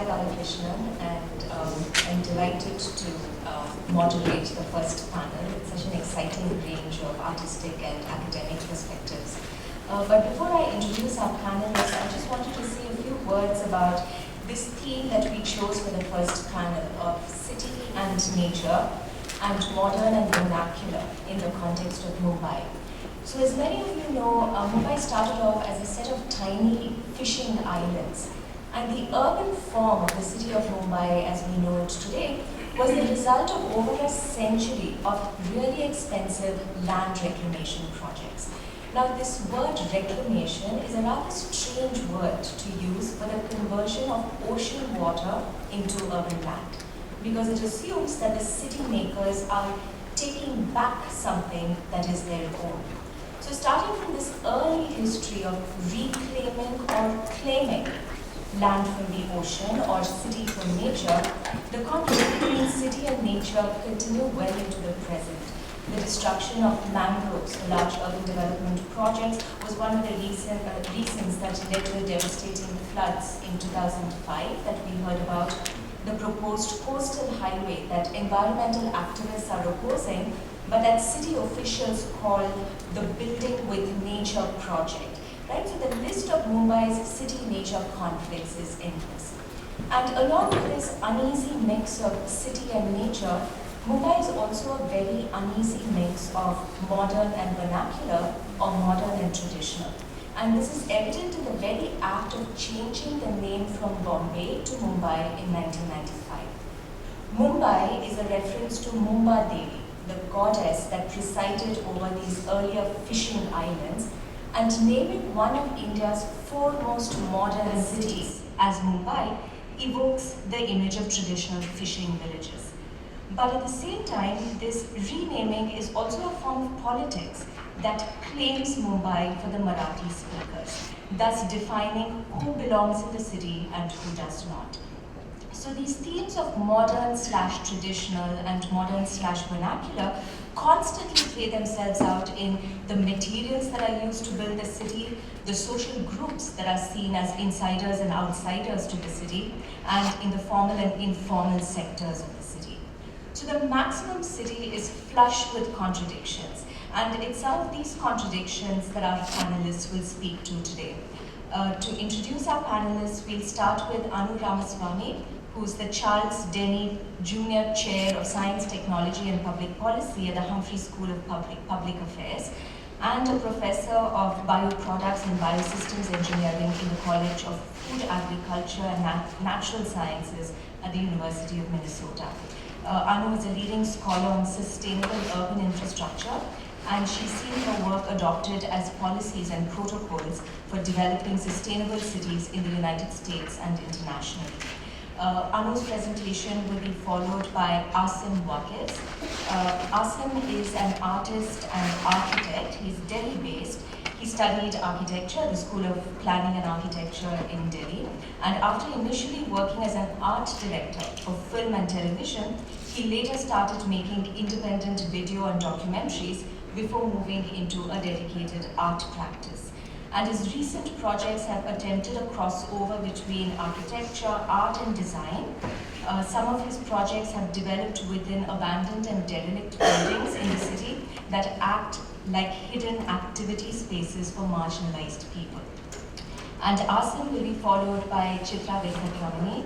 Balakrishnan, and I'm delighted to moderate the first panel. It's such an exciting range of artistic and academic perspectives. But before I introduce our panelists, I just wanted to say a few words about this theme that we chose for the first panel of city and nature and modern and vernacular in the context of Mumbai. So as many of you know, Mumbai started off as a set of tiny fishing islands. And the urban form of the city of Mumbai as we know it today was the result of over a century of really expensive land reclamation projects. Now this word reclamation is a rather strange word to use for the conversion of ocean water into urban land, because it assumes that the city makers are taking back something that is their own. So starting from this early history of reclaiming or claiming land from the ocean or city from nature, the conflict between city and nature continued well into the present. The destruction of mangroves for large urban development projects was one of the reasons that led to the devastating floods in 2005 that we heard about, the proposed coastal highway that environmental activists are opposing, but that city officials call the Building with Nature project. Right? So the list of Mumbai's city-nature conflicts is endless. And along with this uneasy mix of city and nature, Mumbai is also a very uneasy mix of modern and vernacular or modern and traditional. And this is evident in the very act of changing the name from Bombay to Mumbai in 1995. Mumbai is a reference to Mumba Devi, the goddess that presided over these earlier fishing islands, and naming one of India's foremost modern cities as Mumbai evokes the image of traditional fishing villages. But at the same time, this renaming is also a form of politics that claims Mumbai for the Marathi speakers, thus defining who belongs in the city and who does not. So these themes of modern/traditional and modern/vernacular constantly play themselves out in the materials that are used to build the city, the social groups that are seen as insiders and outsiders to the city, and in the formal and informal sectors of the city. So the maximum city is flush with contradictions, and it's some of these contradictions that our panelists will speak to today. To introduce our panelists, we'll start with Ramaswami, who's the Charles Denny Junior Chair of Science, Technology and Public Policy at the Humphrey School of Public Affairs, and a professor of bioproducts and biosystems engineering in the College of Food, Agriculture and Natural Sciences at the University of Minnesota. Anu is a leading scholar on sustainable urban infrastructure, and she's seen her work adopted as policies and protocols for developing sustainable cities in the United States and internationally. Anu's presentation will be followed by Asim Waqif. Asim is an artist and architect. He's Delhi-based. He studied architecture at the School of Planning and Architecture in Delhi. And after initially working as an art director for film and television, he later started making independent video and documentaries before moving into a dedicated art practice. And his recent projects have attempted a crossover between architecture, art, and design. Some of his projects have developed within abandoned and derelict buildings in the city that act like hidden activity spaces for marginalized people. And Asim will be followed by Chitra Venkataramani.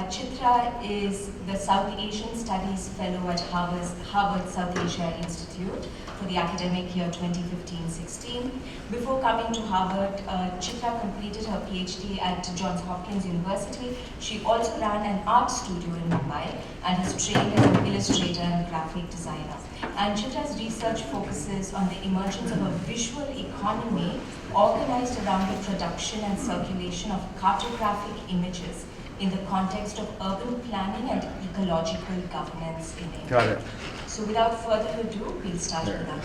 Chitra is the South Asian Studies Fellow at Harvard South Asia Institute for the academic year 2015-16. Before coming to Harvard, Chitra completed her PhD at Johns Hopkins University. She also ran an art studio in Mumbai and has trained as an illustrator and graphic designer. And Chitra's research focuses on the emergence of a visual economy organized around the production and circulation of cartographic images in the context of urban planning and ecological governance in India. Got it. So without further ado, we'll start with that.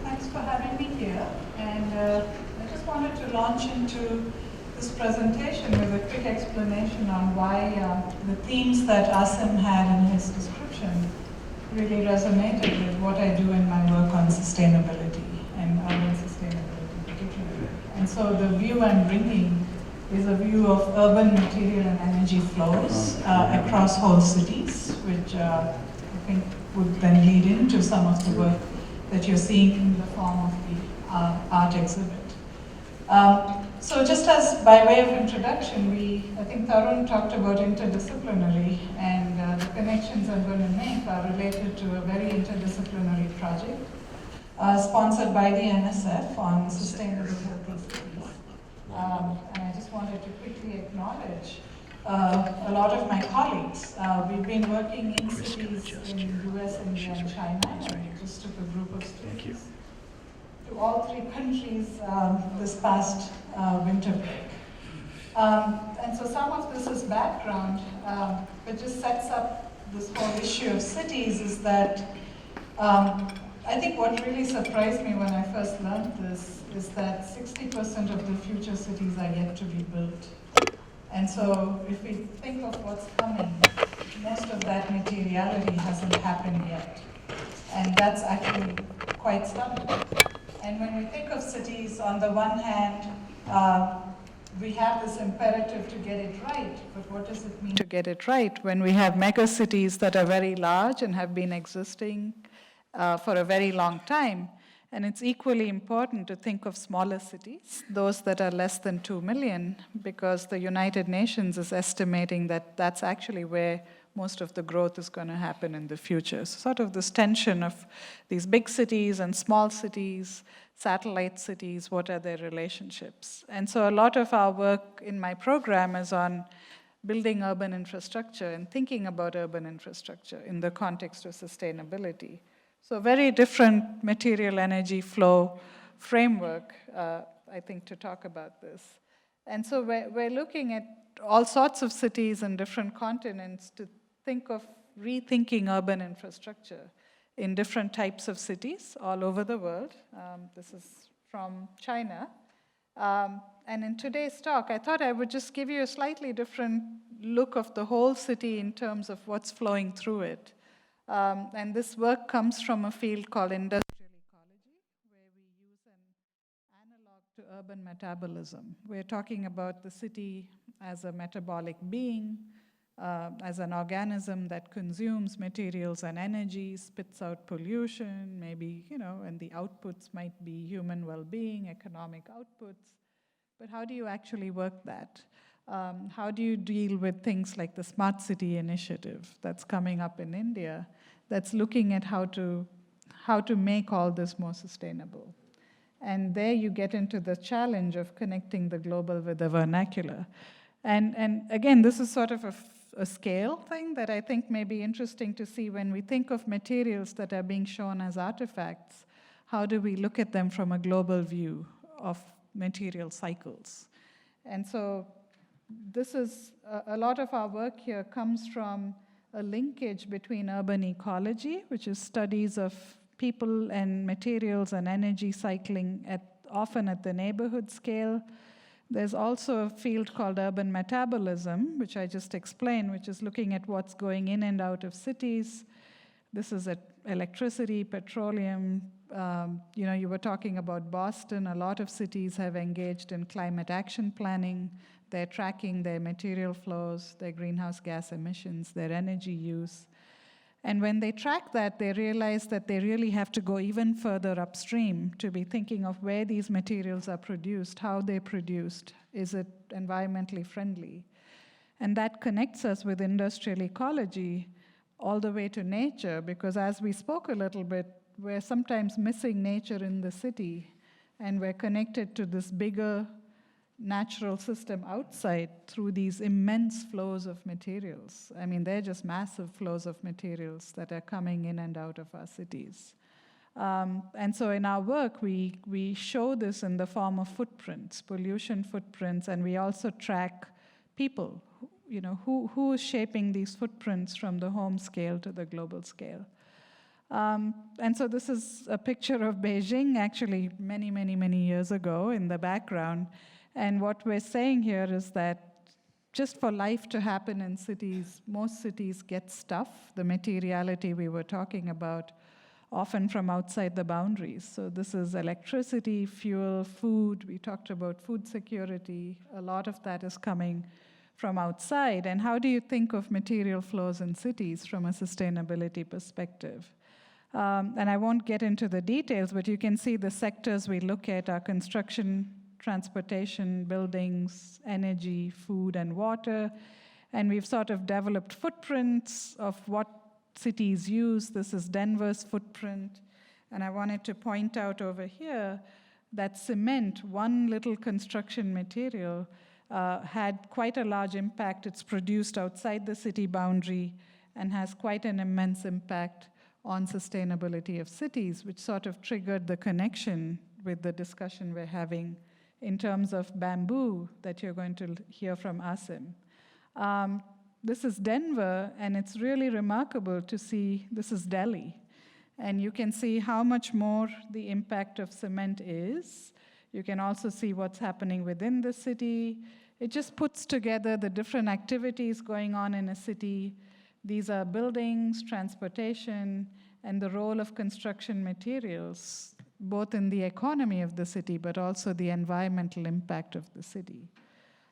Thanks for having me here. And I just wanted to launch into this presentation with a quick explanation on why the themes that Asim had in his description really resonated with what I do in my work on sustainability and urban sustainability particularly. And so the view I'm bringing is a view of urban material and energy flows across whole cities, which I think would then lead into some of the work that you're seeing in the form of the art exhibit. So just as by way of introduction, I think Tarun talked about interdisciplinary, and the connections I'm going to make are related to a very interdisciplinary project sponsored by the NSF on sustainable healthy cities. And I just wanted to quickly acknowledge a lot of my colleagues. We've been working in cities in US, India, and China, and we just took a group of students to all three countries this past winter break. And so some of this is background, but just sets up this whole issue of cities is that I think what really surprised me when I first learned this is that 60% of the future cities are yet to be built. And so if we think of what's coming, most of that materiality hasn't happened yet. And that's actually quite stunning. And when we think of cities, on the one hand, we have this imperative to get it right, but what does it mean to get it right when we have megacities that are very large and have been existing for a very long time? And it's equally important to think of smaller cities, those that are less than 2 million, because the United Nations is estimating that that's actually where most of the growth is going to happen in the future. So sort of this tension of these big cities and small cities, satellite cities, what are their relationships? And so a lot of our work in my program is on building urban infrastructure and thinking about urban infrastructure in the context of sustainability. So very different material energy flow framework, I think, to talk about this. And so we're looking at all sorts of cities in different continents to think of rethinking urban infrastructure in different types of cities all over the world. This is from China. And in today's talk, I thought I would just give you a slightly different look of the whole city in terms of what's flowing through it. And this work comes from a field called industrial ecology, where we use an analog to urban metabolism. We're talking about the city as a metabolic being, as an organism that consumes materials and energy, spits out pollution, maybe, and the outputs might be human well-being, economic outputs. But how do you actually work that? How do you deal with things like the Smart City initiative that's coming up in India, that's looking at how to make all this more sustainable? And there you get into the challenge of connecting the global with the vernacular. And again, this is sort of a scale thing that I think may be interesting to see when we think of materials that are being shown as artifacts. How do we look at them from a global view of material cycles? And so this is, a lot of our work here comes from a linkage between urban ecology, which is studies of people and materials and energy cycling often at the neighborhood scale. There's also a field called urban metabolism, which I just explained, which is looking at what's going in and out of cities. This is electricity, petroleum. You were talking about Boston. A lot of cities have engaged in climate action planning. They're tracking their material flows, their greenhouse gas emissions, their energy use. And when they track that, they realize that they really have to go even further upstream to be thinking of where these materials are produced, how they're produced, is it environmentally friendly? And that connects us with industrial ecology all the way to nature, because as we spoke a little bit, we're sometimes missing nature in the city, and we're connected to this bigger natural system outside through these immense flows of materials. I mean, they're just massive flows of materials that are coming in and out of our cities. And so in our work, we show this in the form of footprints, pollution footprints, and we also track people, who is shaping these footprints from the home scale to the global scale. And so this is a picture of Beijing, actually many, many, many years ago in the background. And what we're saying here is that just for life to happen in cities, most cities get stuff, the materiality we were talking about, often from outside the boundaries. So this is electricity, fuel, food. We talked about food security. A lot of that is coming from outside. And how do you think of material flows in cities from a sustainability perspective? And I won't get into the details, but you can see the sectors we look at are construction, transportation, buildings, energy, food, and water. And we've sort of developed footprints of what cities use. This is Denver's footprint. And I wanted to point out over here that cement, one little construction material, had quite a large impact. It's produced outside the city boundary and has quite an immense impact on sustainability of cities, which sort of triggered the connection with the discussion we're having in terms of bamboo that you're going to hear from Asim. This is Denver, and it's really remarkable to see, this is Delhi. And you can see how much more the impact of cement is. You can also see what's happening within the city. It just puts together the different activities going on in a city. These are buildings, transportation, and the role of construction materials, both in the economy of the city, but also the environmental impact of the city.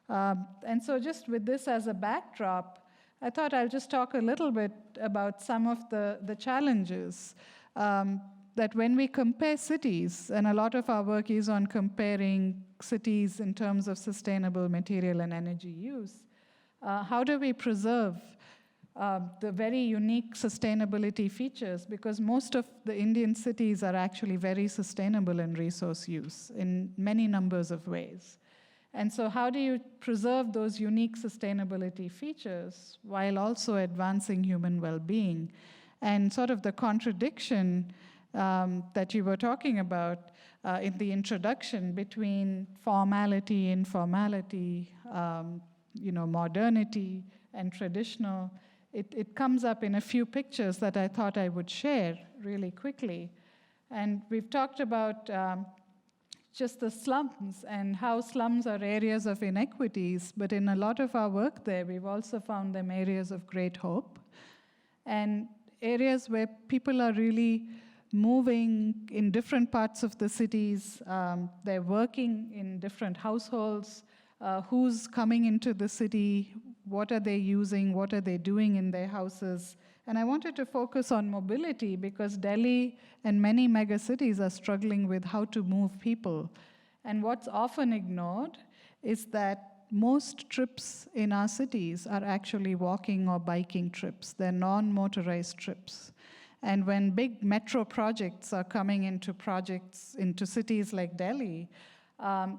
And so just with this as a backdrop, I thought I'll just talk a little bit about some of the challenges that when we compare cities, and a lot of our work is on comparing cities in terms of sustainable material and energy use, how do we preserve the very unique sustainability features? Because most of the Indian cities are actually very sustainable in resource use in many numbers of ways. And so how do you preserve those unique sustainability features while also advancing human well-being? And sort of the contradiction that you were talking about in the introduction between formality, informality, modernity, and traditional, it comes up in a few pictures that I thought I would share really quickly. And we've talked about just the slums and how slums are areas of inequities, but in a lot of our work there, we've also found them areas of great hope and areas where people are really moving in different parts of the cities. They're working in different households. Who's coming into the city? What are they using? What are they doing in their houses? And I wanted to focus on mobility because Delhi and many megacities are struggling with how to move people. And what's often ignored is that most trips in our cities are actually walking or biking trips. They're non-motorized trips. And when big metro projects are coming into cities like Delhi,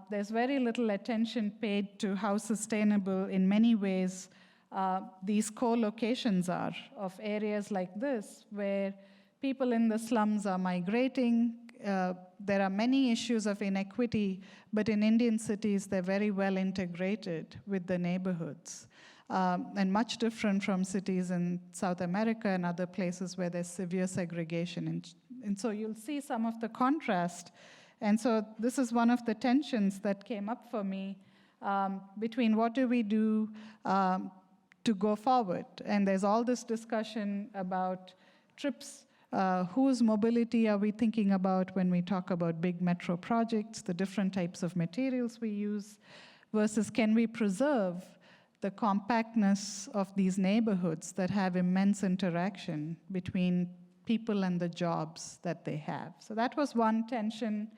there's very little attention paid to how sustainable, in many ways, these co-locations are of areas like this, where people in the slums are migrating. There are many issues of inequity, but in Indian cities, they're very well integrated with the neighborhoods, and much different from cities in South America and other places where there's severe segregation. And so you'll see some of the contrast. And so this is one of the tensions that came up for me between what do we do to go forward. And there's all this discussion about trips. Whose mobility are we thinking about when we talk about big metro projects, the different types of materials we use, versus can we preserve the compactness of these neighborhoods that have immense interaction between people and the jobs that they have. So that was one tension.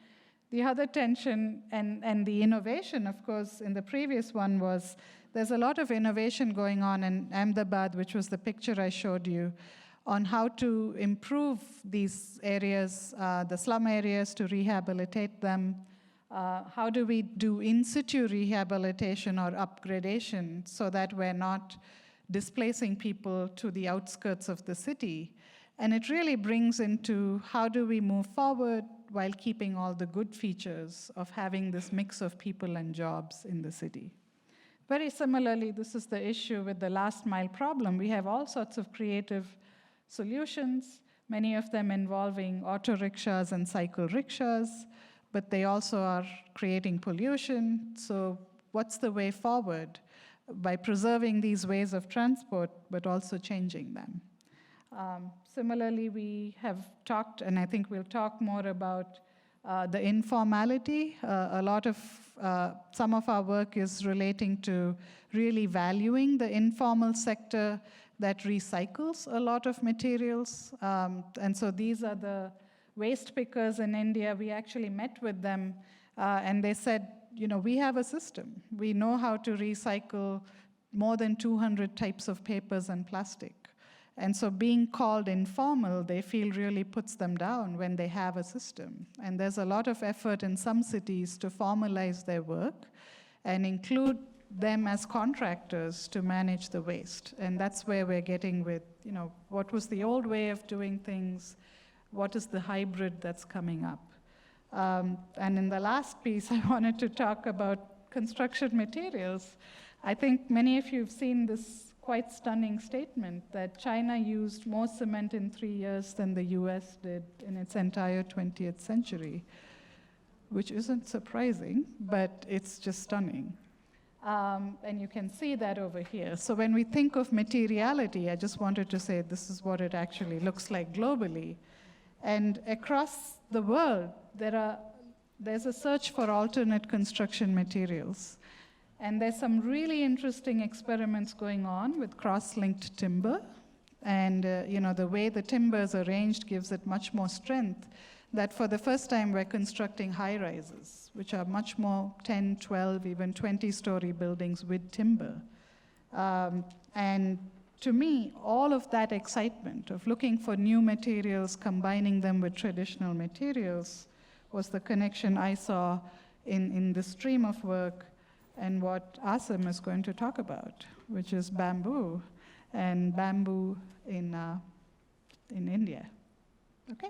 The other tension and the innovation, of course, in the previous one was there's a lot of innovation going on in Ahmedabad, which was the picture I showed you, on how to improve these areas, the slum areas, to rehabilitate them. How do we do in situ rehabilitation or upgradation so that we're not displacing people to the outskirts of the city? And it really brings into how do we move forward while keeping all the good features of having this mix of people and jobs in the city. Very similarly, this is the issue with the last mile problem. We have all sorts of creative solutions, many of them involving auto rickshaws and cycle rickshaws, but they also are creating pollution. So what's the way forward? by preserving these ways of transport, but also changing them. Similarly, we have talked, and I think we'll talk more about the informality. Some of our work is relating to really valuing the informal sector that recycles a lot of materials. And so these are the waste pickers in India. We actually met with them, and they said, we have a system. We know how to recycle more than 200 types of papers and plastic. And so being called informal, they feel really puts them down when they have a system. And there's a lot of effort in some cities to formalize their work and include them as contractors to manage the waste. And that's where we're getting with, what was the old way of doing things? What is the hybrid that's coming up? And in the last piece, I wanted to talk about construction materials. I think many of you have seen this quite stunning statement that China used more cement in 3 years than the US did in its entire 20th century, which isn't surprising, but it's just stunning. And you can see that over here. So when we think of materiality, I just wanted to say this is what it actually looks like globally. And across the world, there's a search for alternate construction materials. And there's some really interesting experiments going on with cross-linked timber. And the way the timber is arranged gives it much more strength, that for the first time we're constructing high-rises, which are much more 10, 12, even 20-story buildings with timber. And to me, all of that excitement of looking for new materials, combining them with traditional materials, was the connection I saw in the stream of work and what Asim is going to talk about, which is bamboo, and bamboo in India. Okay,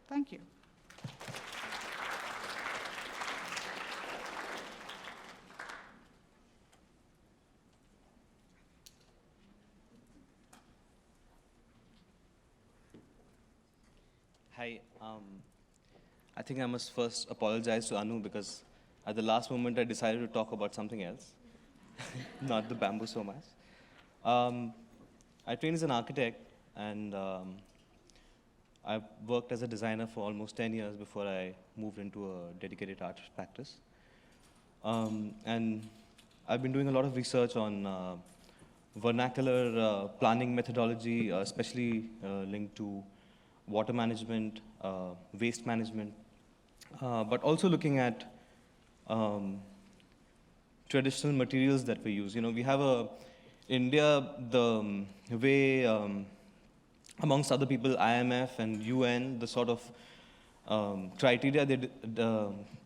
thank you. Hi, I think I must first apologize to Anu because at the last moment I decided to talk about something else, not the bamboo so much. I trained as an architect, and I worked as a designer for almost 10 years before I moved into a dedicated art practice. And I've been doing a lot of research on vernacular planning methodology, especially linked to water management, waste management, but also looking at traditional materials that we use. We have India, the way, amongst other people, IMF and UN, the sort of criteria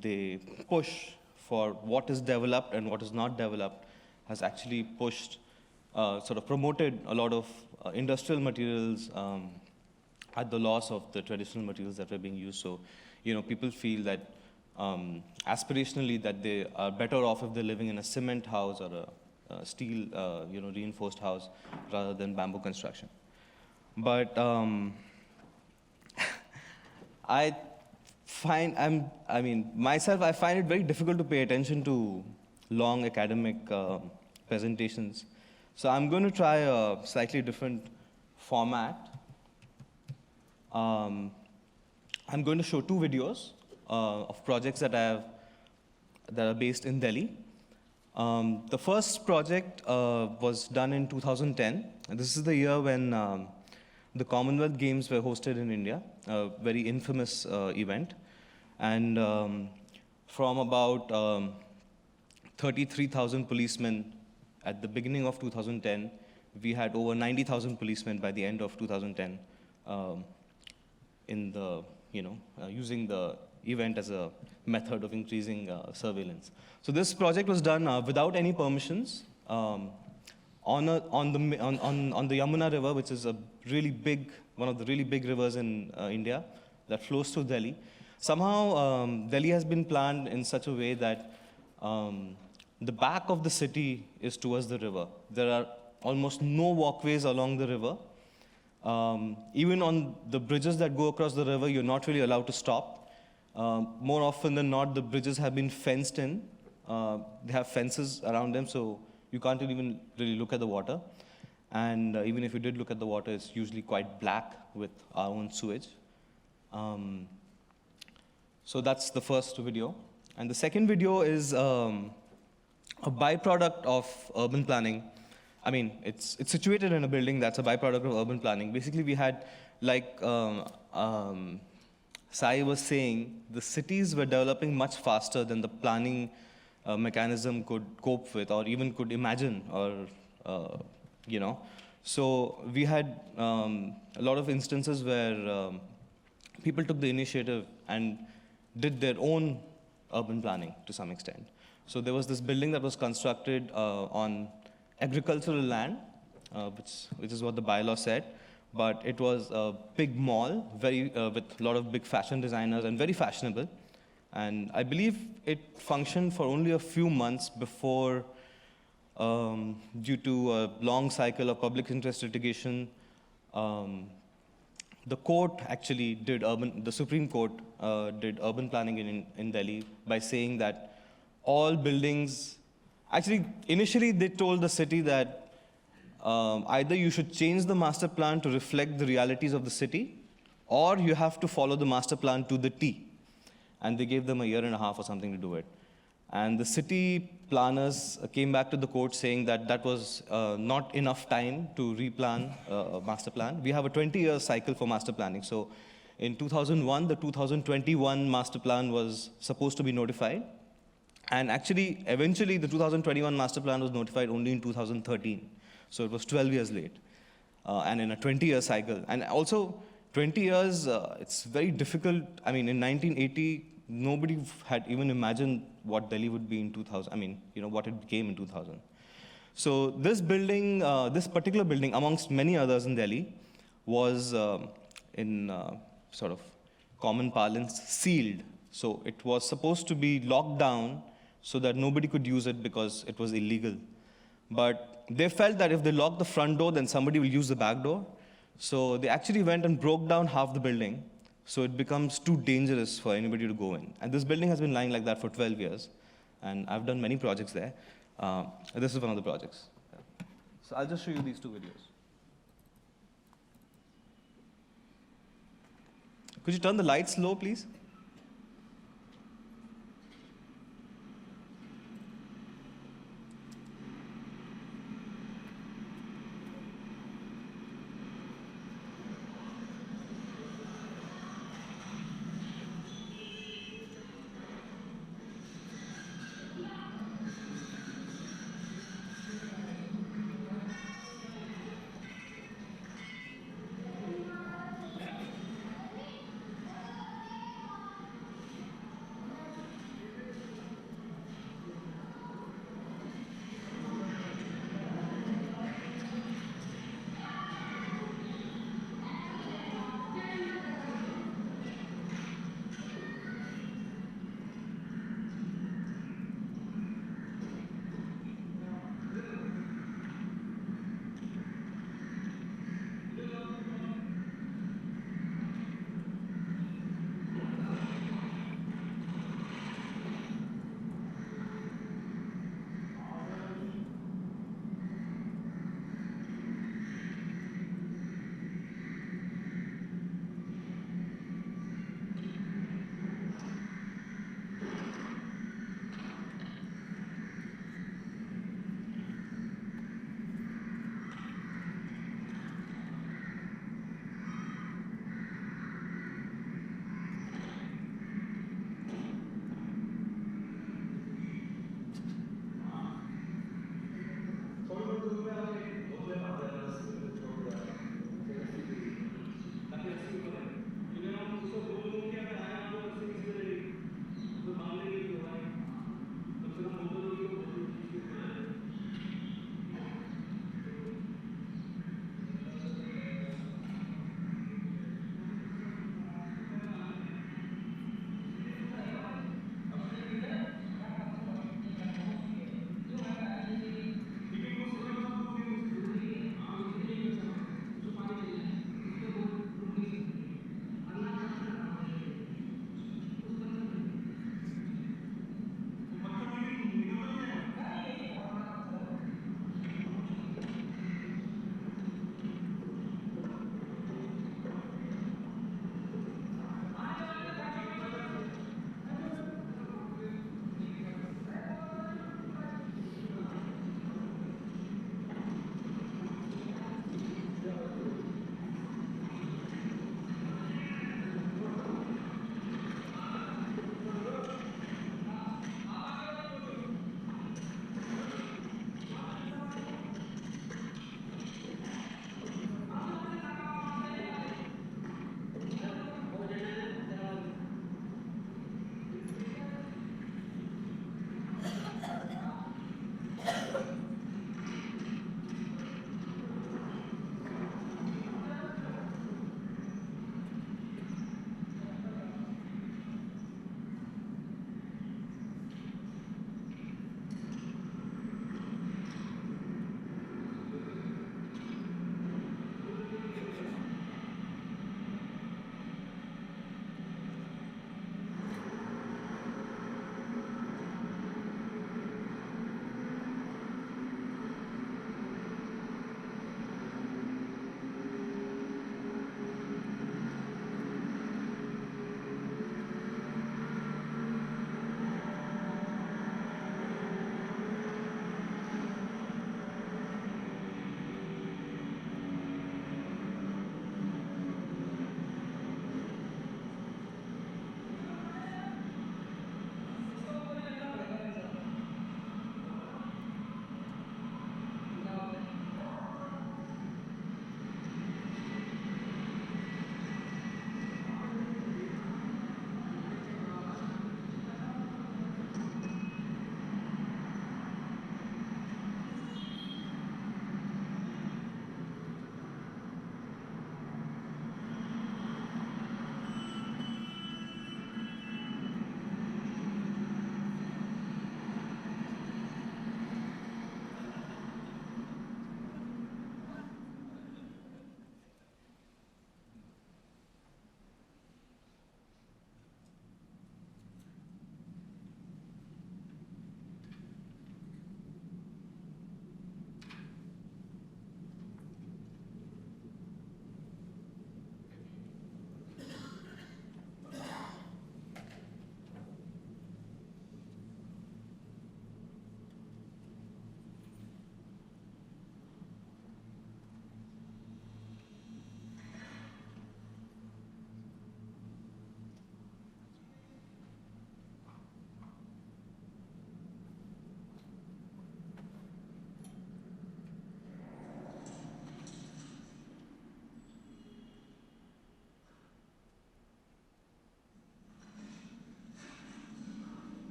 they push for what is developed and what is not developed has actually pushed, sort of promoted a lot of industrial materials at the loss of the traditional materials that were being used. So, people feel that aspirationally that they are better off if they're living in a cement house or a steel, reinforced house rather than bamboo construction. But I find it very difficult to pay attention to long academic presentations. So I'm going to try a slightly different format. I'm going to show 2 videos of projects that are based in Delhi. The first project was done in 2010. And this is the year when the Commonwealth Games were hosted in India, a very infamous event. And from about 33,000 policemen at the beginning of 2010, we had over 90,000 policemen by the end of 2010 in the, using the event as a method of increasing surveillance. So this project was done without any permissions on the Yamuna River, which is one of the really big rivers in India that flows through Delhi. Somehow, Delhi has been planned in such a way that the back of the city is towards the river. There are almost no walkways along the river. Even on the bridges that go across the river, you're not really allowed to stop. More often than not, the bridges have been fenced in. They have fences around them, so you can't even really look at the water. And even if you did look at the water, it's usually quite black with our own sewage. So that's the first video. And the second video is a byproduct of urban planning. I mean, it's situated in a building that's a byproduct of urban planning. Basically, we had, like Sai was saying, the cities were developing much faster than the planning mechanism could cope with or even could imagine or, you know. So we had a lot of instances where people took the initiative and did their own urban planning to some extent. So there was this building that was constructed on agricultural land, which is what the bylaw said, but it was a big mall, with a lot of big fashion designers and very fashionable. And I believe it functioned for only a few months before, due to a long cycle of public interest litigation, the court actually did the Supreme Court did urban planning in Delhi by saying that all buildings, actually initially they told the city that either you should change the master plan to reflect the realities of the city, or you have to follow the master plan to the T. And they gave them a year and a half or something to do it. And the city planners came back to the court saying that that was not enough time to replan a master plan. We have a 20-year cycle for master planning. So in 2001, the 2021 master plan was supposed to be notified. And actually, eventually, the 2021 master plan was notified only in 2013. So it was 12 years late, and in a 20-year cycle. And also, 20 years, it's very difficult. I mean, in 1980, nobody had even imagined what Delhi would be in 2000. I mean, you know, what it became in 2000. So this building, this particular building, amongst many others in Delhi, was in sort of common parlance, sealed. So it was supposed to be locked down so that nobody could use it because it was illegal. But they felt that if they locked the front door, then somebody will use the back door. So they actually went and broke down half the building, so it becomes too dangerous for anybody to go in. And this building has been lying like that for 12 years, and I've done many projects there. This is one of the projects. So I'll just show you these two videos. Could you turn the lights low, please?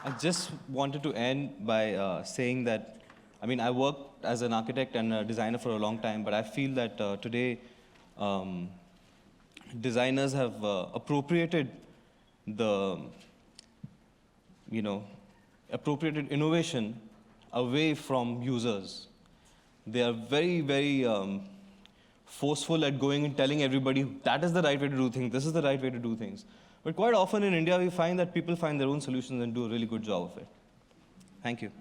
I just wanted to end by saying that, I mean, I worked as an architect and a designer for a long time, but I feel that today um, designers have appropriated the, appropriated innovation away from users. They are very, very forceful at going and telling everybody that is the right way to do things, this is the right way to do things. But quite often in India, we find that people find their own solutions and do a really good job of it. Thank you.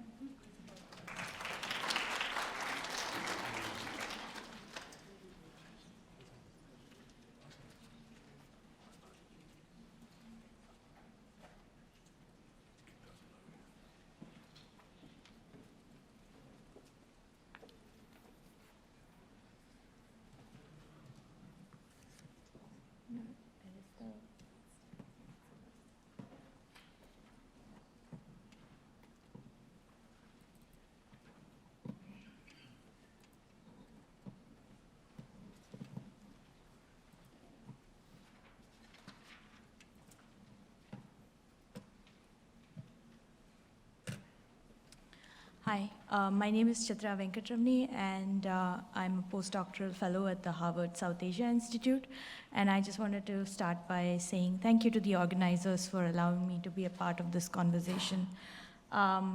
Hi, my name is Chitra Venkataramani, and I'm a postdoctoral fellow at the Harvard South Asia Institute. And I just wanted to start by saying thank you to the organizers for allowing me to be a part of this conversation. My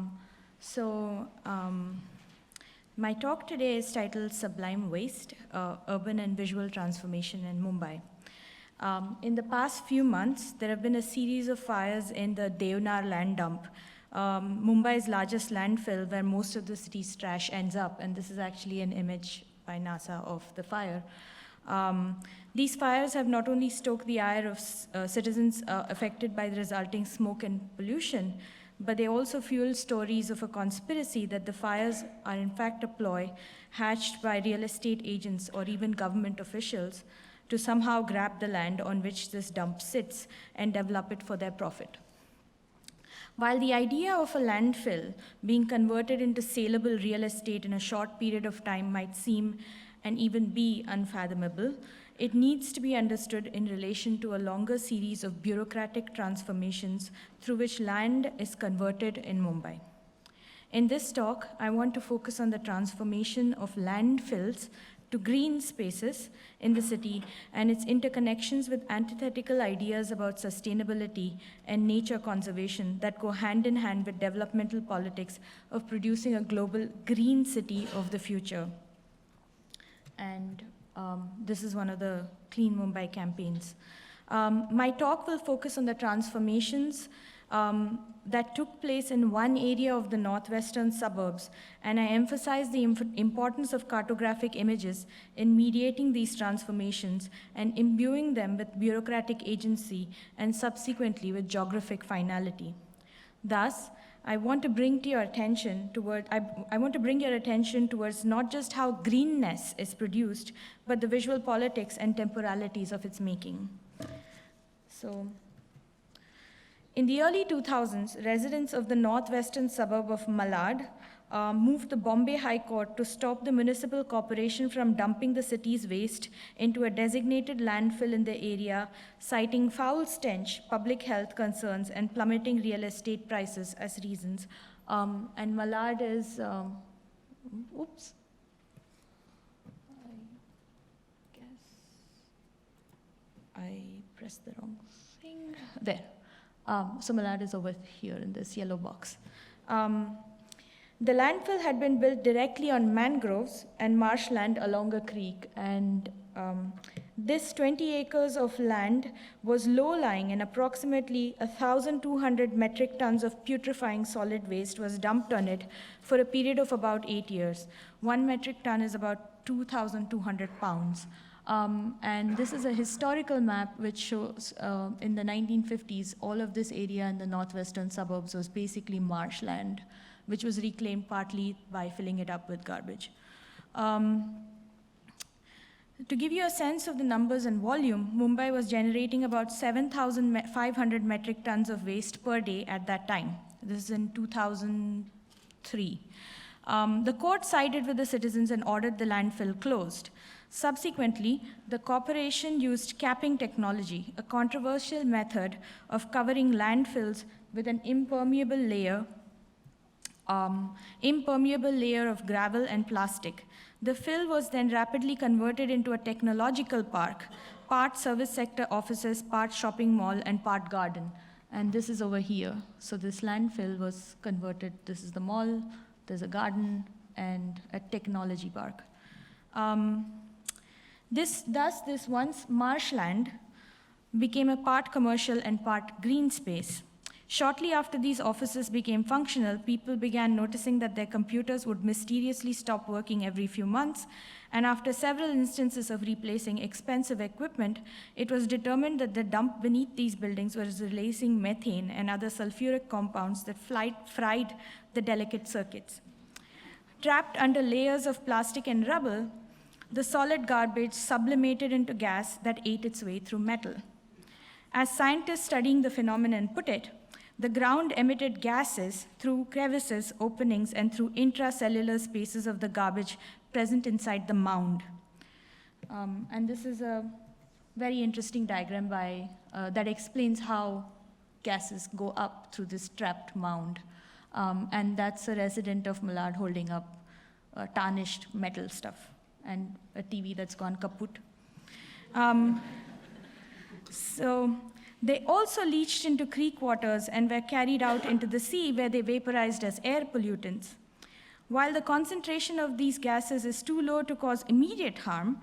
talk today is titled Sublime Waste, Urban and Visual Transformation in Mumbai. In the past few months, there have been a series of fires in the Deonar land dump, Mumbai's largest landfill where most of the city's trash ends up, and this is actually an image by NASA of the fire. These fires have not only stoked the ire of citizens affected by the resulting smoke and pollution, but they also fuel stories of a conspiracy that the fires are in fact a ploy hatched by real estate agents or even government officials to somehow grab the land on which this dump sits and develop it for their profit. While the idea of a landfill being converted into saleable real estate in a short period of time might seem and even be unfathomable, it needs to be understood in relation to a longer series of bureaucratic transformations through which land is converted in Mumbai. In this talk, I want to focus on the transformation of landfills to green spaces in the city and its interconnections with antithetical ideas about sustainability and nature conservation that go hand in hand with developmental politics of producing a global green city of the future. And this is one of the Clean Mumbai campaigns. My talk will focus on the transformations that took place in one area of the northwestern suburbs, and I emphasize the importance of cartographic images in mediating these transformations and imbuing them with bureaucratic agency and subsequently with geographic finality. Thus, I want to bring your attention towards not just how greenness is produced, but the visual politics and temporalities of its making. In the early 2000s, residents of the northwestern suburb of Malad moved the Bombay High Court to stop the municipal corporation from dumping the city's waste into a designated landfill in the area, citing foul stench, public health concerns, and plummeting real estate prices as reasons. And Malad is, oops. I guess I pressed the wrong thing. There. So Malad is over here in this yellow box. The landfill had been built directly on mangroves and marshland along a creek, and this 20 acres of land was low-lying, and approximately 1,200 metric tons of putrefying solid waste was dumped on it for a period of about 8 years. 1 metric ton is about 2,200 pounds. And this is a historical map which shows in the 1950s, all of this area in the northwestern suburbs was basically marshland, which was reclaimed partly by filling it up with garbage. To give you a sense of the numbers and volume, Mumbai was generating about 7,500 metric tons of waste per day at that time. This is in 2003. The court sided with the citizens and ordered the landfill closed. Subsequently, the corporation used capping technology, a controversial method of covering landfills with an impermeable layer of gravel and plastic. The fill was then rapidly converted into a technological park, part service sector offices, part shopping mall, and part garden. And this is over here. So this landfill was converted. This is the mall, there's a garden, and a technology park. This once marshland became a part commercial and part green space. Shortly after these offices became functional, people began noticing that their computers would mysteriously stop working every few months, and after several instances of replacing expensive equipment, it was determined that the dump beneath these buildings was releasing methane and other sulfuric compounds that fried the delicate circuits. Trapped under layers of plastic and rubble, the solid garbage sublimated into gas that ate its way through metal. As scientists studying the phenomenon put it, the ground emitted gases through crevices, openings, and through intracellular spaces of the garbage present inside the mound. And this is a very interesting diagram that explains how gases go up through this trapped mound. And that's a resident of Malad holding up tarnished metal stuff and a TV that's gone kaput. So they also leached into creek waters and were carried out into the sea, where they vaporized as air pollutants. While the concentration of these gases is too low to cause immediate harm,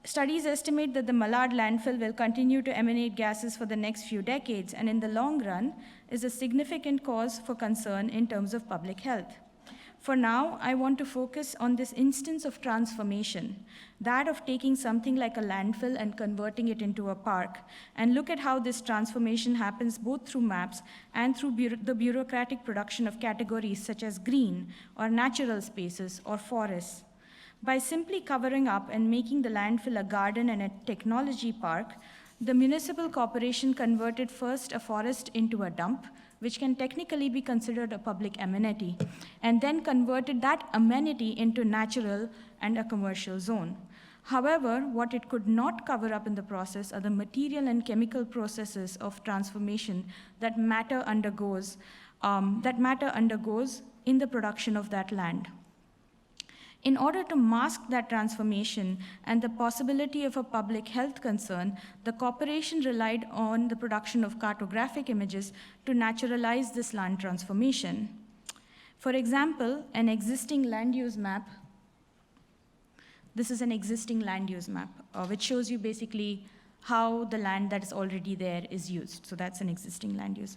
studies estimate that the Malad landfill will continue to emanate gases for the next few decades, and in the long run is a significant cause for concern in terms of public health. For now, I want to focus on this instance of transformation, that of taking something like a landfill and converting it into a park, and look at how this transformation happens both through maps and through the bureaucratic production of categories such as green, or natural spaces, or forests. By simply covering up and making the landfill a garden and a technology park, the municipal corporation converted first a forest into a dump, which can technically be considered a public amenity, and then converted that amenity into natural and a commercial zone. However, what it could not cover up in the process are the material and chemical processes of transformation that matter undergoes in the production of that land. In order to mask that transformation and the possibility of a public health concern, the corporation relied on the production of cartographic images to naturalize this land transformation. For example, an existing land use map. This is an existing land use map, which shows you basically how the land that is already there is used. So that's an existing land use.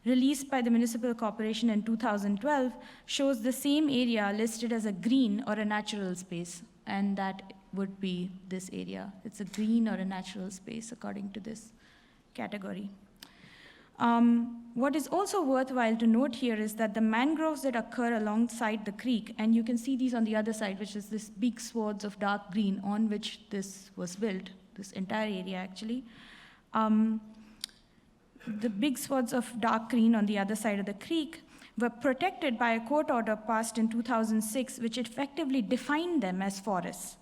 Released by the municipal corporation in 2012, shows the same area listed as a green or a natural space, and that would be this area. It's a green or a natural space according to this category. What is also worthwhile to note here is that the mangroves that occur alongside the creek, and you can see these on the other side, which is this big swaths of dark green on which this was built, this entire area actually. The big swaths of dark green on the other side of the creek were protected by a court order passed in 2006, which effectively defined them as forests.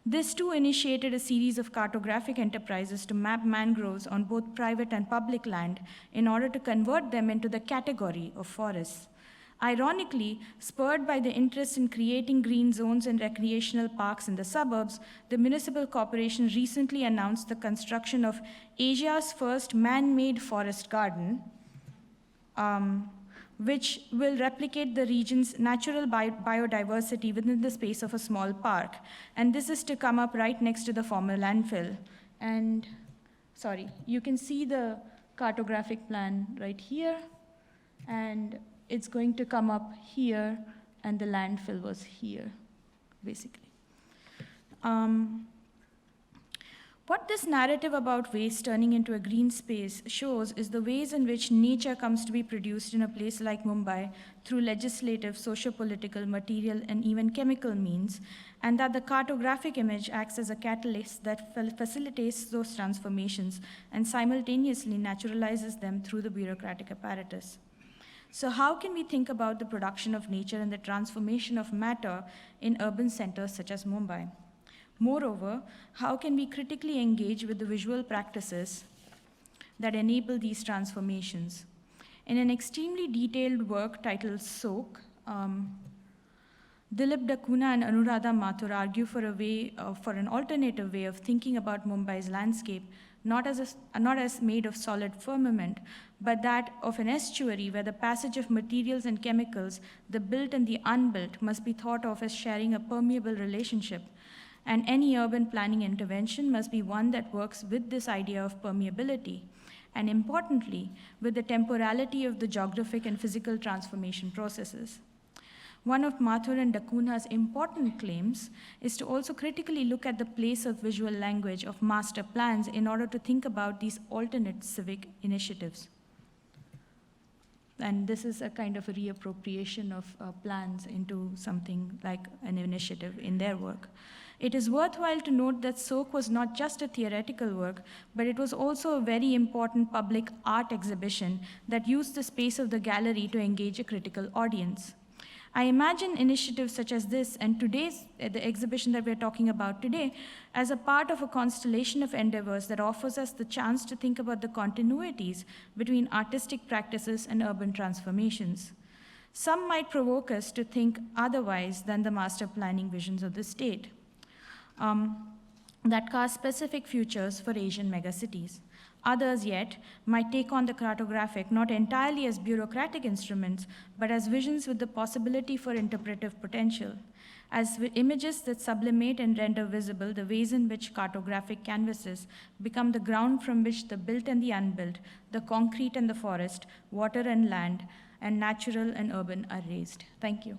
This too initiated a series of cartographic enterprises to map mangroves on both private and public land in order to convert them into the category of forests. Ironically, spurred by the interest in creating green zones and recreational parks in the suburbs, the municipal corporation recently announced the construction of Asia's first man-made forest garden, which will replicate the region's natural biodiversity within the space of a small park. And this is to come up right next to the former landfill. And, sorry, you can see the cartographic plan right here, and it's going to come up here, and the landfill was here, basically. What this narrative about waste turning into a green space shows is the ways in which nature comes to be produced in a place like Mumbai through legislative, socio-political, material, and even chemical means, and that the cartographic image acts as a catalyst that facilitates those transformations and simultaneously naturalizes them through the bureaucratic apparatus. So how can we think about the production of nature and the transformation of matter in urban centers such as Mumbai? Moreover, how can we critically engage with the visual practices that enable these transformations? In an extremely detailed work titled Soak, Dilip Dakuna and Anuradha Mathur argue for an alternative way of thinking about Mumbai's landscape, not as made of solid firmament, but that of an estuary where the passage of materials and chemicals, the built and the unbuilt, must be thought of as sharing a permeable relationship. And any urban planning intervention must be one that works with this idea of permeability, and importantly, with the temporality of the geographic and physical transformation processes. One of Mathur and Dakuna's important claims is to also critically look at the place of visual language of master plans in order to think about these alternate civic initiatives. And this is a kind of a reappropriation of plans into something like an initiative in their work. It is worthwhile to note that Soak was not just a theoretical work, but it was also a very important public art exhibition that used the space of the gallery to engage a critical audience. I imagine initiatives such as this and the exhibition that we're talking about today, as a part of a constellation of endeavors that offers us the chance to think about the continuities between artistic practices and urban transformations. Some might provoke us to think otherwise than the master planning visions of the state that cast specific futures for Asian megacities. Others yet might take on the cartographic not entirely as bureaucratic instruments, but as visions with the possibility for interpretive potential, as images that sublimate and render visible the ways in which cartographic canvases become the ground from which the built and the unbuilt, the concrete and the forest, water and land, and natural and urban are raised. Thank you.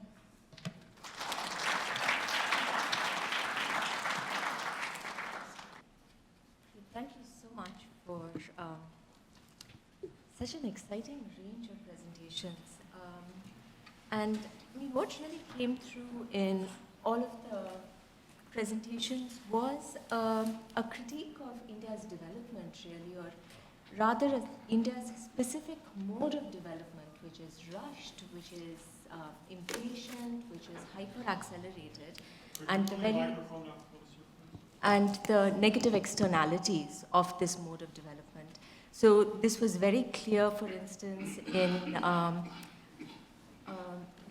Thank you so much for such an exciting range of presentations. And I mean, what really came through in all of the presentations was a critique of India's development, really, or rather India's specific mode of development, which is rushed, which is impatient, which is hyper-accelerated, and the negative externalities of this mode of development. So this was very clear, for instance, in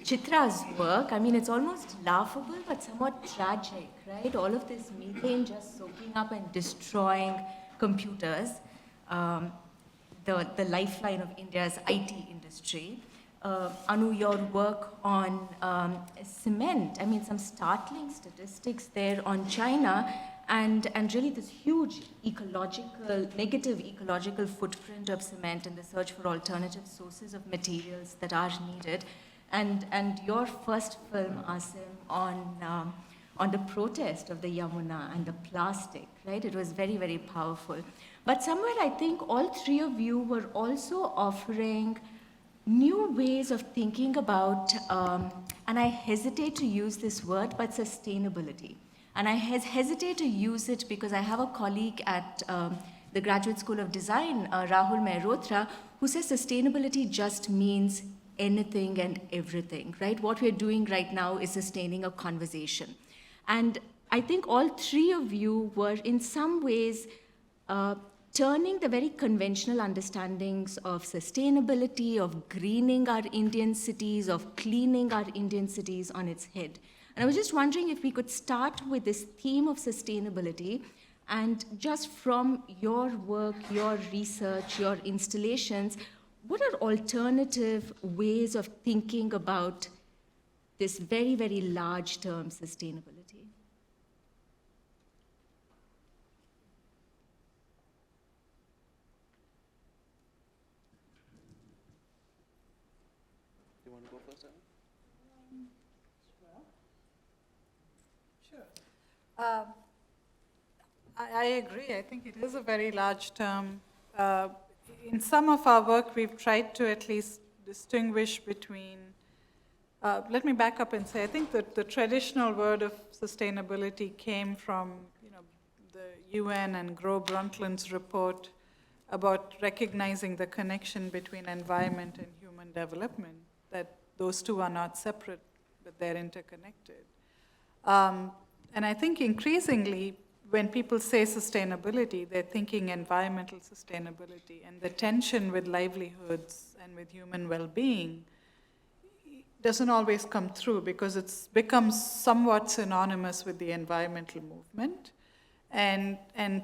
Chitra's work. I mean, it's almost laughable, but somewhat tragic, right? All of this methane just soaking up and destroying computers, the lifeline of India's IT industry. Anu, your work on cement, I mean, some startling statistics there on China, and really this huge negative ecological footprint of cement and the search for alternative sources of materials that are needed. And your first film, Asim, on the protest of the Yamuna and the plastic, right? It was very, very powerful. But somewhere I think all three of you were also offering new ways of thinking about, and I hesitate to use this word, but sustainability. And I hesitate to use it because I have a colleague at the Graduate School of Design, Rahul Mehrotra, who says sustainability just means anything and everything, right? What we're doing right now is sustaining a conversation. And I think all three of you were in some ways turning the very conventional understandings of sustainability, of greening our Indian cities, of cleaning our Indian cities on its head. And I was just wondering if we could start with this theme of sustainability, and just from your work, your research, your installations, what are alternative ways of thinking about this very, very large term, sustainability? You want to go first, Anna? Sure. I agree. I think it is a very large term. In some of our work, we've tried to at least distinguish between, let me back up and say, I think that the traditional word of sustainability came from, the UN and Gro Brundtland's report about recognizing the connection between environment and human development, that those two are not separate, but they're interconnected. And I think increasingly, when people say sustainability, they're thinking environmental sustainability, and the tension with livelihoods and with human well-being doesn't always come through because it's becomes somewhat synonymous with the environmental movement. And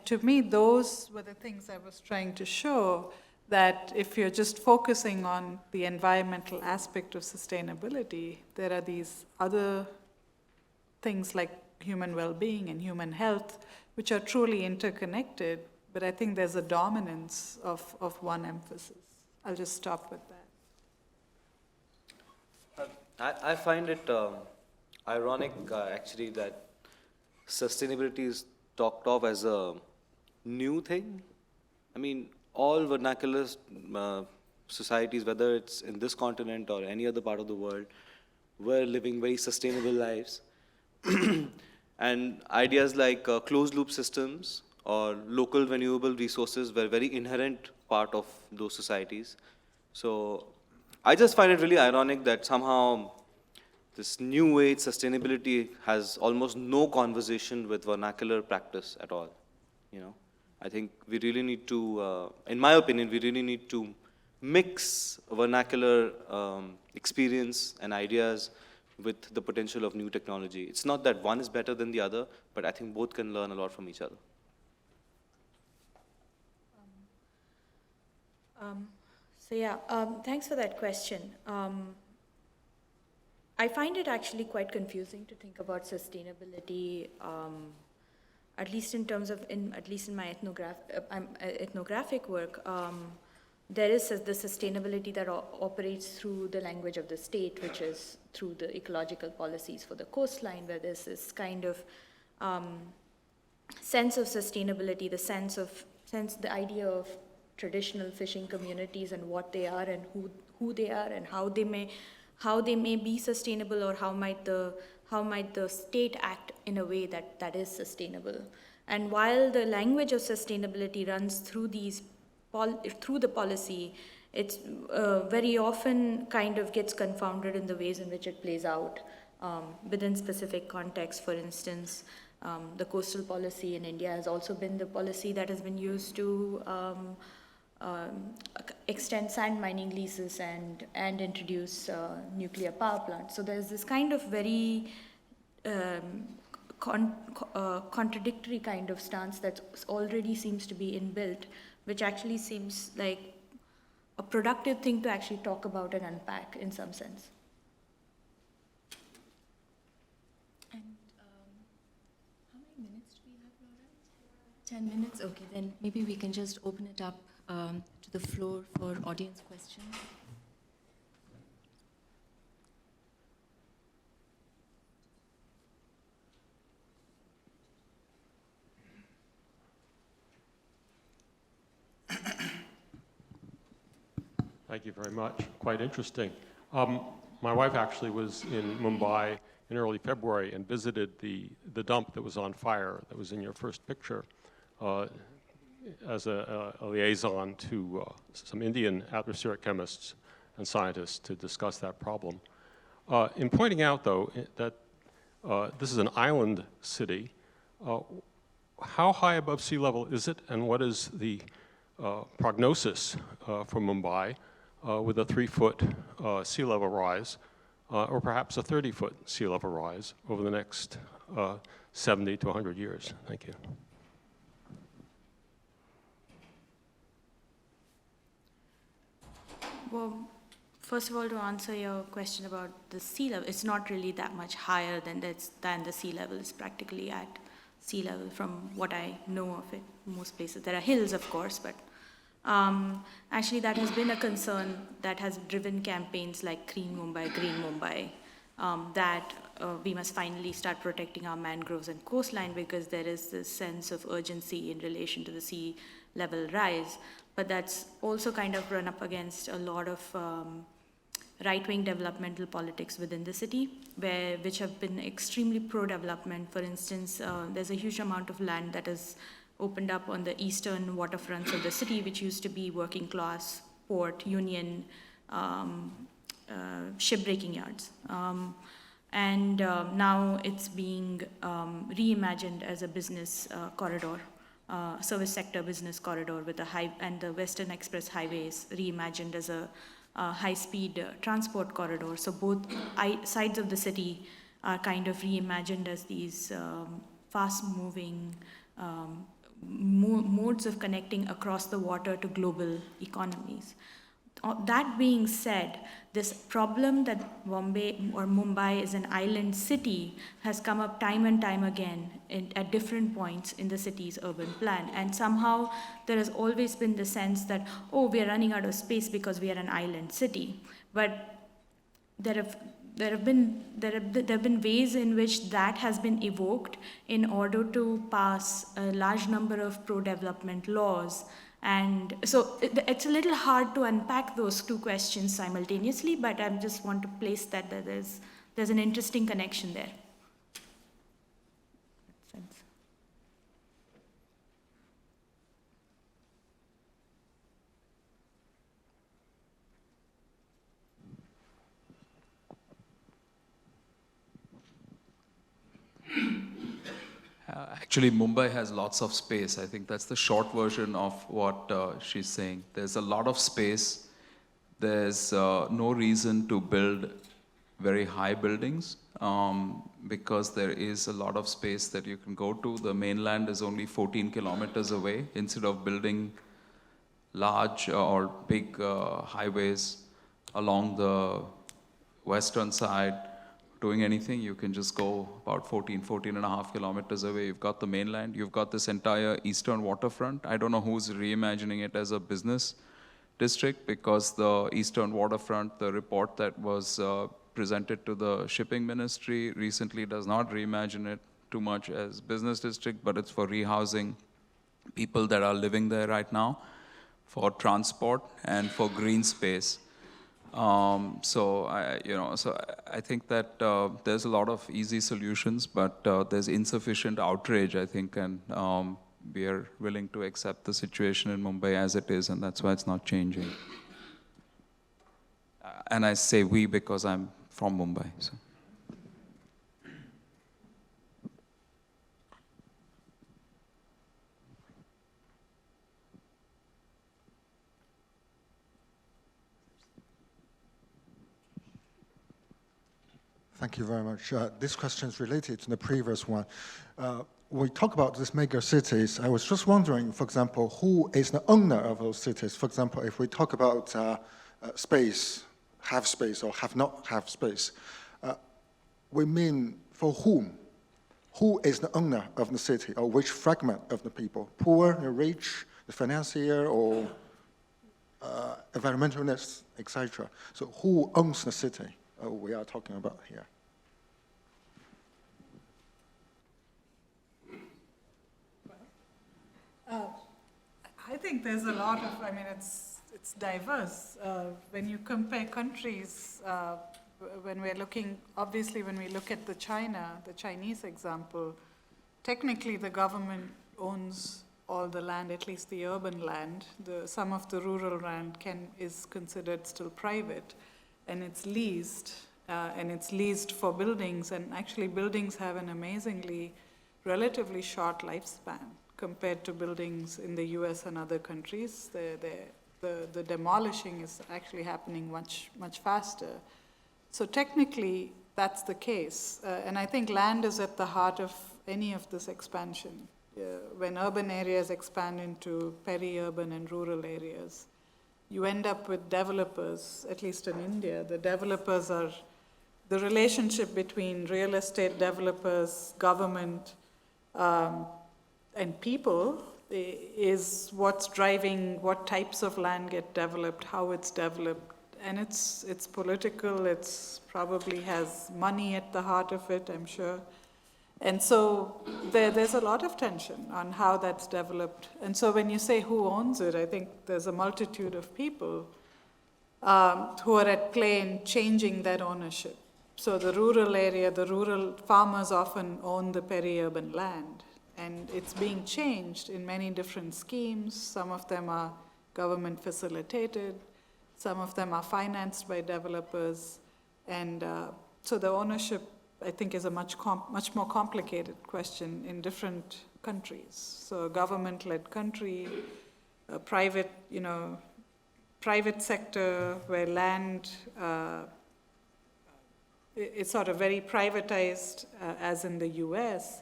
to me, those were the things I was trying to show, that if you're just focusing on the environmental aspect of sustainability, there are these other things like human well-being and human health, which are truly interconnected, but I think there's a dominance of one emphasis. I'll just stop with that. I find it ironic, actually, that sustainability is talked of as a new thing. I mean, all vernacular societies, whether it's in this continent or any other part of the world, were living very sustainable lives. And ideas like closed loop systems or local renewable resources were very inherent part of those societies. So I just find it really ironic that somehow this new age sustainability has almost no conversation with vernacular practice at all. You know, I think we really need to, in my opinion, we really need to mix vernacular experience and ideas with the potential of new technology. It's not that one is better than the other, but I think both can learn a lot from each other. Thanks for that question. I find it actually quite confusing to think about sustainability, at least in terms of, at least in my ethnographic work. There is the sustainability that operates through the language of the state, which is through the ecological policies for the coastline, where there's this kind of sense of sustainability, the idea of traditional fishing communities and what they are and who they are and how they may be sustainable, or how might the state act in a way that is sustainable. And while the language of sustainability runs through through the policy, it's very often kind of gets confounded in the ways in which it plays out within specific contexts. For instance, the coastal policy in India has also been the policy that has been used to extend sand mining leases and introduce nuclear power plants. So there's this kind of very contradictory kind of stance that already seems to be inbuilt, which actually seems like a productive thing to actually talk about and unpack in some sense. And how many minutes do we have, Laura? 10 minutes? Okay, then maybe we can just open it up to the floor for audience questions. Thank you very much. Quite interesting. My wife actually was in Mumbai in early February and visited the dump that was on fire, that was in your first picture, as a liaison to some Indian atmospheric chemists and scientists to discuss that problem. In pointing out, though, that this is an island city, how high above sea level is it, and what is the prognosis for Mumbai with a 3-foot sea level rise, or perhaps a 30-foot sea level rise over the next 70 to 100 years? Thank you. Well, first of all, to answer your question about the sea level, it's not really that much higher than the sea level. It's practically at sea level from what I know of it. Most places there are hills, of course, but actually that has been a concern that has driven campaigns like Green Mumbai, that we must finally start protecting our mangroves and coastline, because there is this sense of urgency in relation to the sea level rise. But that's also kind of run up against a lot of right-wing developmental politics within the city, which have been extremely pro-development. For instance, there's a huge amount of land that is opened up on the eastern waterfronts of the city, which used to be working class, port, union, shipbreaking yards. And now it's being reimagined as a business corridor, service sector business corridor with and the Western Express Highway is reimagined as a high-speed transport corridor. So both sides of the city are kind of reimagined as these fast-moving modes of connecting across the water to global economies. That being said, this problem that Bombay or Mumbai is an island city has come up time and time again at different points in the city's urban plan. And somehow there has always been the sense that, oh, we are running out of space because we are an island city. But there have been ways in which that has been evoked in order to pass a large number of pro-development laws. And so it's a little hard to unpack those two questions simultaneously, but I just want to place that there's an interesting connection there. Actually, Mumbai has lots of space. I think that's the short version of what she's saying. There's a lot of space. There's no reason to build very high buildings because there is a lot of space that you can go to. The mainland is only 14 kilometers away. Instead of building large or big highways along the western side, doing anything, you can just go about 14 and a half kilometers away. You've got the mainland, you've got this entire eastern waterfront. I don't know who's reimagining it as a business district because the eastern waterfront, the report that was presented to the shipping ministry recently does not reimagine it too much as business district, but it's for rehousing people that are living there right now, for transport and for green space. So I think that there's a lot of easy solutions, but there's insufficient outrage, I think, and we are willing to accept the situation in Mumbai as it is, and that's why it's not changing. And I say we because I'm from Mumbai. So. Thank you very much. This question is related to the previous one. We talk about these mega cities. I was just wondering, for example, who is the owner of those cities? For example, if we talk about space, have space or have not have space, we mean for whom? Who is the owner of the city, or which fragment of the people? Poor, the rich, the financier, or environmentalists, etc. So who owns the city? We are talking about here. I think there's a lot of, it's diverse. When you compare countries, when we're looking, obviously when we look at the Chinese example, technically the government owns all the land, at least the urban land. Some of the rural land is considered still private. And it's leased for buildings, and actually buildings have an amazingly, relatively short lifespan compared to buildings in the US and other countries. The demolishing is actually happening much faster. So technically, that's the case. And I think land is at the heart of any of this expansion. When urban areas expand into peri-urban and rural areas, you end up with developers, at least in India. The developers are the relationship between real estate developers, government, and people is what's driving what types of land get developed, how it's developed. And it's political, it's probably has money at the heart of it, I'm sure. And so there's a lot of tension on how that's developed. And so when you say who owns it, I think there's a multitude of people who are at play in changing that ownership. So the rural area, the rural farmers often own the peri-urban land. And it's being changed in many different schemes. Some of them are government facilitated. Some of them are financed by developers. And so the ownership I think is a much more complicated question in different countries. So a government-led country, a private, private sector where land is sort of very privatized, as in the US,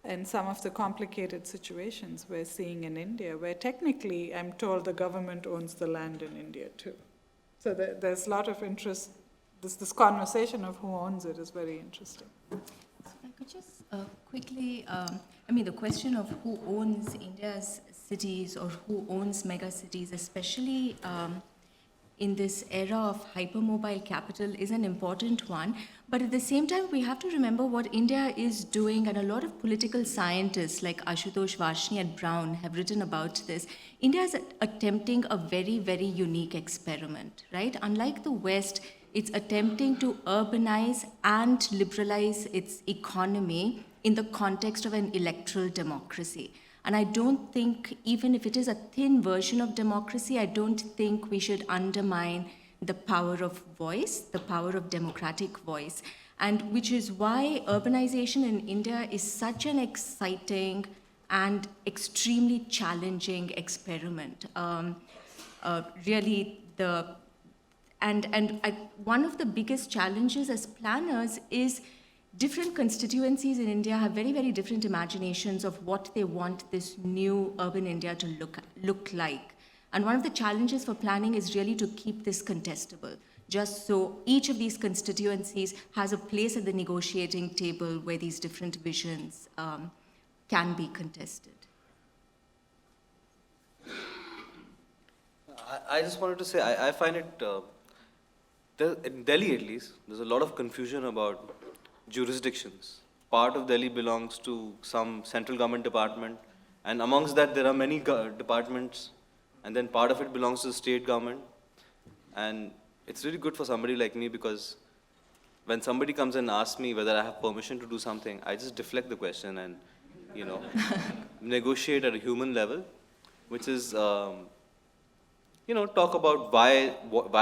and some of the complicated situations we're seeing in India, where technically I'm told the government owns the land in India too. So there's a lot of interest. This conversation of who owns it is very interesting. So I could just quickly, the question of who owns India's cities or who owns megacities, especially in this era of hypermobile capital, is an important one. But at the same time, we have to remember what India is doing, and a lot of political scientists like Ashutosh Varshney at Brown have written about this. India is attempting a very, very unique experiment, right? Unlike the West, it's attempting to urbanize and liberalize its economy in the context of an electoral democracy. And I don't think, even if it is a thin version of democracy, I don't think we should undermine the power of voice, the power of democratic voice. And which is why urbanization in India is such an exciting and extremely challenging experiment. One of the biggest challenges as planners is different constituencies in India have very, very different imaginations of what they want this new urban India to look like. And one of the challenges for planning is really to keep this contestable, just so each of these constituencies has a place at the negotiating table where these different visions can be contested. I just wanted to say, I find it, in Delhi at least, there's a lot of confusion about jurisdictions. Part of Delhi belongs to some central government department, and amongst that there are many departments, and then part of it belongs to the state government. And it's really good for somebody like me, because when somebody comes and asks me whether I have permission to do something, I just deflect the question and, negotiate at a human level, which is, talk about why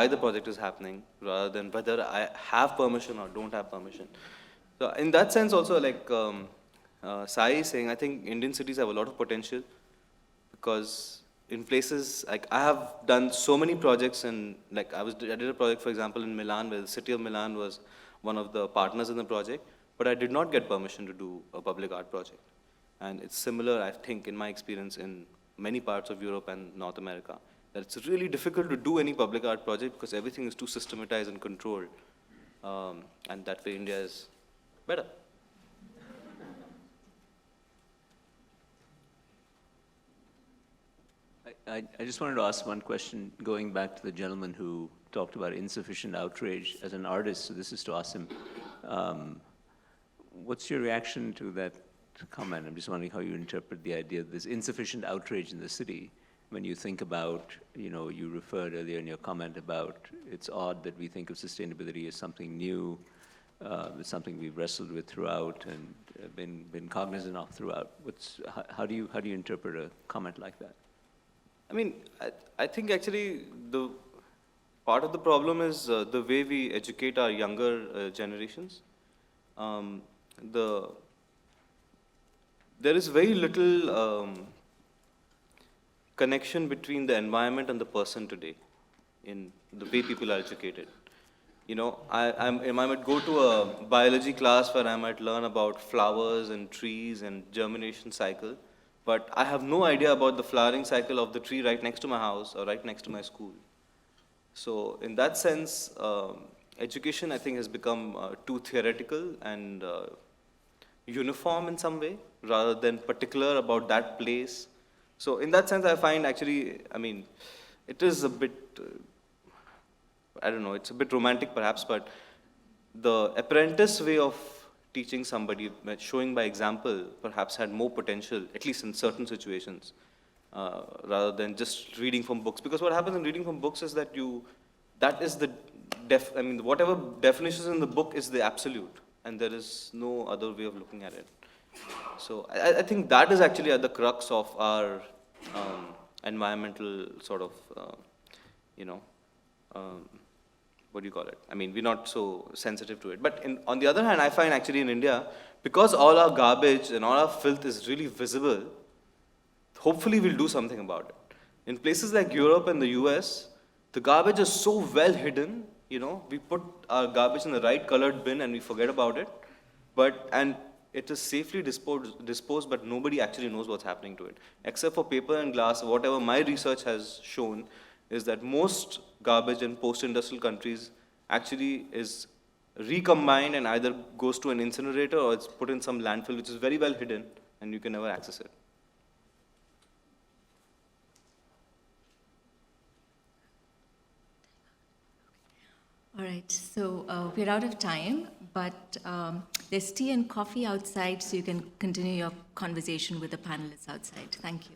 the project is happening, rather than whether I have permission or don't have permission. So in that sense also, like Sai is saying, I think Indian cities have a lot of potential, because in places, like I have done so many projects, and like I did a project, for example, in Milan, where the city of Milan was one of the partners in the project, but I did not get permission to do a public art project. And it's similar, I think, in my experience in many parts of Europe and North America, that it's really difficult to do any public art project because everything is too systematized and controlled. And that way India is better. I just wanted to ask one question, going back to the gentleman who talked about insufficient outrage as an artist. So this is to Asim. What's your reaction to that comment? I'm just wondering how you interpret the idea that there's insufficient outrage in the city when you think about, you referred earlier in your comment about it's odd that we think of sustainability as something new, it's something we've wrestled with throughout and been cognizant of throughout. How do you interpret a comment like that? I mean, I think actually the part of the problem is the way we educate our younger generations. There is very little connection between the environment and the person today in the way people are educated. I might go to a biology class where I might learn about flowers and trees and germination cycle, but I have no idea about the flowering cycle of the tree right next to my house or right next to my school. So in that sense, education, I think, has become too theoretical and uniform in some way, rather than particular about that place. So in that sense, I find actually, it is a bit, I don't know, it's a bit romantic perhaps, but the apprentice way of teaching somebody, showing by example, perhaps had more potential, at least in certain situations, rather than just reading from books. Because what happens in reading from books is that whatever definitions in the book is the absolute, and there is no other way of looking at it. So I think that is actually at the crux of our environmental sort of, what do you call it? I mean, we're not so sensitive to it. But on the other hand, I find actually in India, because all our garbage and all our filth is really visible, hopefully we'll do something about it. In places like Europe and the US, the garbage is so well hidden, you know, we put our garbage in the right colored bin and we forget about it. And it is safely disposed, but nobody actually knows what's happening to it. Except for paper and glass, whatever my research has shown is that most garbage in post-industrial countries actually is recombined and either goes to an incinerator or it's put in some landfill, which is very well hidden and you can never access it. All right, so we're out of time, but there's tea and coffee outside, so you can continue your conversation with the panelists outside. Thank you.